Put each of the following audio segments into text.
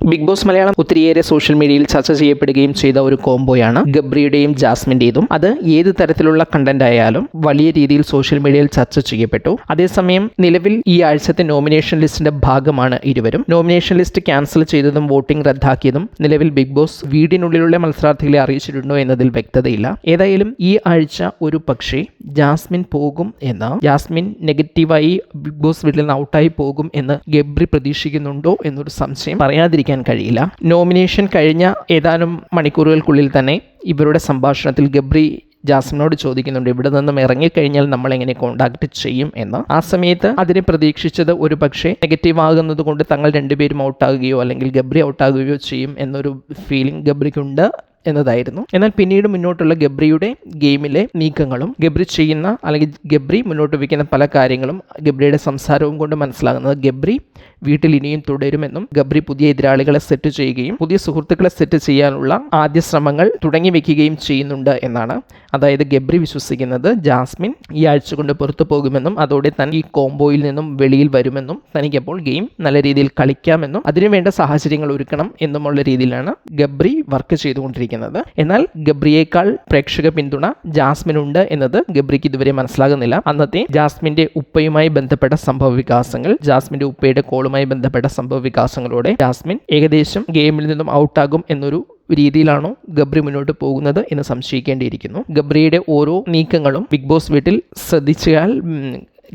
Big boss Malayalam ഒത്തിരിയേറെ social മീഡിയയിൽ ചർച്ച ചെയ്യപ്പെടുകയും ചെയ്ത ഒരു കോംബോയാണ് ഗബ്രിയുടെയും ജാസ്മിൻ്റെതും. അത് ഏത് തരത്തിലുള്ള കണ്ടന്റ് ആയാലും വലിയ രീതിയിൽ സോഷ്യൽ മീഡിയയിൽ ചർച്ച ചെയ്യപ്പെട്ടു. അതേസമയം നിലവിൽ ഈ ആഴ്ചത്തെ നോമിനേഷൻ ലിസ്റ്റിന്റെ ഭാഗമാണ് ഇരുവരും. നോമിനേഷൻ ലിസ്റ്റ് ക്യാൻസൽ ചെയ്തതും വോട്ടിംഗ് റദ്ദാക്കിയതും നിലവിൽ ബിഗ് ബോസ് വീടിനുള്ളിലുള്ള മത്സരാർത്ഥികളെ അറിയിച്ചിട്ടുണ്ടോ എന്നതിൽ വ്യക്തതയില്ല. ഏതായാലും ഈ ആഴ്ച ഒരു പക്ഷേ ജാസ്മിൻ പോകും ജാസ്മിൻ നെഗറ്റീവായി ബിഗ് ബോസ് വീട്ടിൽ നിന്ന് ഔട്ടായി പോകും എന്ന് ഗബ്രി പ്രതീക്ഷിക്കുന്നുണ്ടോ എന്നൊരു സംശയം പറയാതിരിക്കാൻ കഴിയില്ല. നോമിനേഷൻ കഴിഞ്ഞ ഏതാനും മണിക്കൂറുകൾക്കുള്ളിൽ തന്നെ ഇവരുടെ സംഭാഷണത്തിൽ ഗബ്രി ജാസ്മിനോട് ചോദിക്കുന്നുണ്ട്, ഇവിടെ നിന്നും ഇറങ്ങിക്കഴിഞ്ഞാൽ നമ്മൾ എങ്ങനെ കോണ്ടാക്ട് ചെയ്യും എന്ന്. ആ സമയത്ത് അതിനെ പ്രതീക്ഷിച്ചത് ഒരു പക്ഷേ നെഗറ്റീവ് ആകുന്നത് കൊണ്ട് തങ്ങൾ രണ്ടുപേരും ഔട്ടാകുകയോ അല്ലെങ്കിൽ ഗബ്രി ഔട്ടാകുകയോ ചെയ്യും എന്നൊരു ഫീലിംഗ് ഗബ്രിക്കുണ്ട് എന്നതായിരുന്നു. എന്നാൽ പിന്നീട് മുന്നോട്ടുള്ള ഗബ്രിയുടെ ഗെയിമിലെ നീക്കങ്ങളും ഗബ്രി ചെയ്യുന്ന അല്ലെങ്കിൽ ഗബ്രി മുന്നോട്ട് വയ്ക്കുന്ന പല കാര്യങ്ങളും ഗബ്രിയുടെ സംസാരവും കൊണ്ട് മനസ്സിലാകുന്നത് ഗബ്രി വീട്ടിൽ ഇനിയും തുടരുമെന്നും ഗബ്രി പുതിയ എതിരാളികളെ സെറ്റ് ചെയ്യുകയും പുതിയ സുഹൃത്തുക്കളെ സെറ്റ് ചെയ്യാനുള്ള ആദ്യ ശ്രമങ്ങൾ തുടങ്ങി വെക്കുകയും ചെയ്യുന്നുണ്ട് എന്നാണ്. അതായത് ഗബ്രി വിശ്വസിക്കുന്നത് ജാസ്മിൻ ഈ ആഴ്ച കൊണ്ട് പുറത്തു പോകുമെന്നും അതോടെ താൻ ഈ കോംബോയിൽ നിന്നും വെളിയിൽ വരുമെന്നും തനിക്കപ്പോൾ ഗെയിം നല്ല രീതിയിൽ കളിക്കാമെന്നും അതിനുവേണ്ട സാഹചര്യങ്ങൾ ഒരുക്കണം എന്നുമുള്ള രീതിയിലാണ് ഗബ്രി വർക്ക് ചെയ്തുകൊണ്ടിരിക്കുന്നത്. എന്നാൽ ഗബ്രിയേക്കാൾ പ്രേക്ഷക പിന്തുണ ജാസ്മിനുണ്ട് എന്നത് ഗബ്രിക്ക് ഇതുവരെ മനസ്സിലാകുന്നില്ല. അന്നത്തെ ജാസ്മിന്റെ ഉപ്പയുമായി ബന്ധപ്പെട്ട സംഭവ വികാസങ്ങൾ, ജാസ്മിന്റെ ഉപ്പയുടെ കോളുമായി ബന്ധപ്പെട്ട സംഭവ വികാസങ്ങളോടെ ജാസ്മിൻ ഏകദേശം ഗെയിമിൽ നിന്നും ഔട്ടാകും എന്നൊരു രീതിയിലാണോ ഗബ്രി മുന്നോട്ട് പോകുന്നത് എന്ന് സംശയിക്കേണ്ടിയിരിക്കുന്നു. ഗബ്രിയുടെ ഓരോ നീക്കങ്ങളും ബിഗ് ബോസ് വീട്ടിൽ ശ്രദ്ധിച്ചാൽ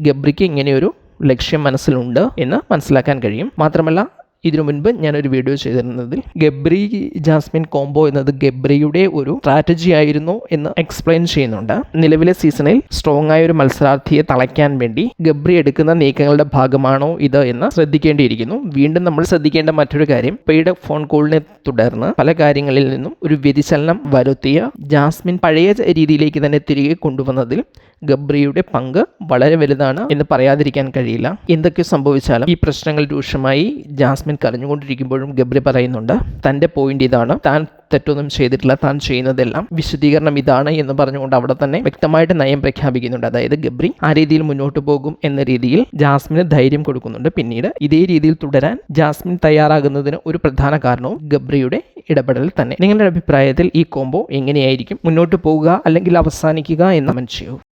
ഗബ്രിക്ക് ഇങ്ങനെയൊരു ലക്ഷ്യം മനസ്സിലുണ്ട് എന്ന് മനസ്സിലാക്കാൻ കഴിയും. മാത്രമല്ല ഇതിനു മുൻപ് ഞാനൊരു വീഡിയോ ചെയ്തിരുന്നതിൽ ഗബ്രി ജാസ്മിൻ കോംബോ എന്നത് ഗബ്രിയുടെ ഒരു സ്ട്രാറ്റജി ആയിരുന്നു എന്ന് എക്സ്പ്ലെയിൻ ചെയ്യുന്നുണ്ട്. നിലവിലെ സീസണിൽ സ്ട്രോങ് ആയ ഒരു മത്സരാർത്ഥിയെ തളയ്ക്കാൻ വേണ്ടി ഗബ്രി എടുക്കുന്ന നീക്കങ്ങളുടെ ഭാഗമാണോ ഇത് എന്ന് ശ്രദ്ധിക്കേണ്ടിയിരിക്കുന്നു. വീണ്ടും നമ്മൾ ശ്രദ്ധിക്കേണ്ട മറ്റൊരു കാര്യം, ഇപ്പയുടെ ഫോൺ കോളിനെ തുടർന്ന് പല കാര്യങ്ങളിൽ നിന്നും ഒരു വ്യതിചലനം വരുത്തിയ ജാസ്മിൻ പഴയ രീതിയിലേക്ക് തന്നെ തിരികെ കൊണ്ടുവന്നതിൽ ഗബ്രിയുടെ പങ്ക് വളരെ വലുതാണ് എന്ന് പറയാതിരിക്കാൻ കഴിയില്ല. എന്തൊക്കെ സംഭവിച്ചാലും ഈ പ്രശ്നങ്ങൾ രൂക്ഷമായി ജാസ്മിൻ കരഞ്ഞുകൊണ്ടിരിക്കുമ്പോഴും ഗബ്രി പറയുന്നുണ്ട് തൻ്റെ പോയിന്റ് ഇതാണ്, താൻ തെറ്റൊന്നും ചെയ്തിട്ടില്ല, താൻ ചെയ്യുന്നതെല്ലാം വിശദീകരണം ഇതാണ് എന്ന് പറഞ്ഞുകൊണ്ട് അവിടെ തന്നെ വ്യക്തമായിട്ട് നയം പ്രഖ്യാപിക്കുന്നുണ്ട്. അതായത് ഗബ്രി ആ രീതിയിൽ മുന്നോട്ട് പോകും എന്ന രീതിയിൽ ജാസ്മിന് ധൈര്യം കൊടുക്കുന്നുണ്ട്. പിന്നീട് ഇതേ രീതിയിൽ തുടരാൻ ജാസ്മിൻ തയ്യാറാകുന്നതിന് ഒരു പ്രധാന കാരണവും ഗബ്രിയുടെ ഇടപെടൽ തന്നെ. നിങ്ങളുടെ അഭിപ്രായത്തിൽ ഈ കോംബോ എങ്ങനെയായിരിക്കും മുന്നോട്ട് പോകുക അല്ലെങ്കിൽ അവസാനിക്കുക എന്ന് കമന്റ് ചെയ്യൂ.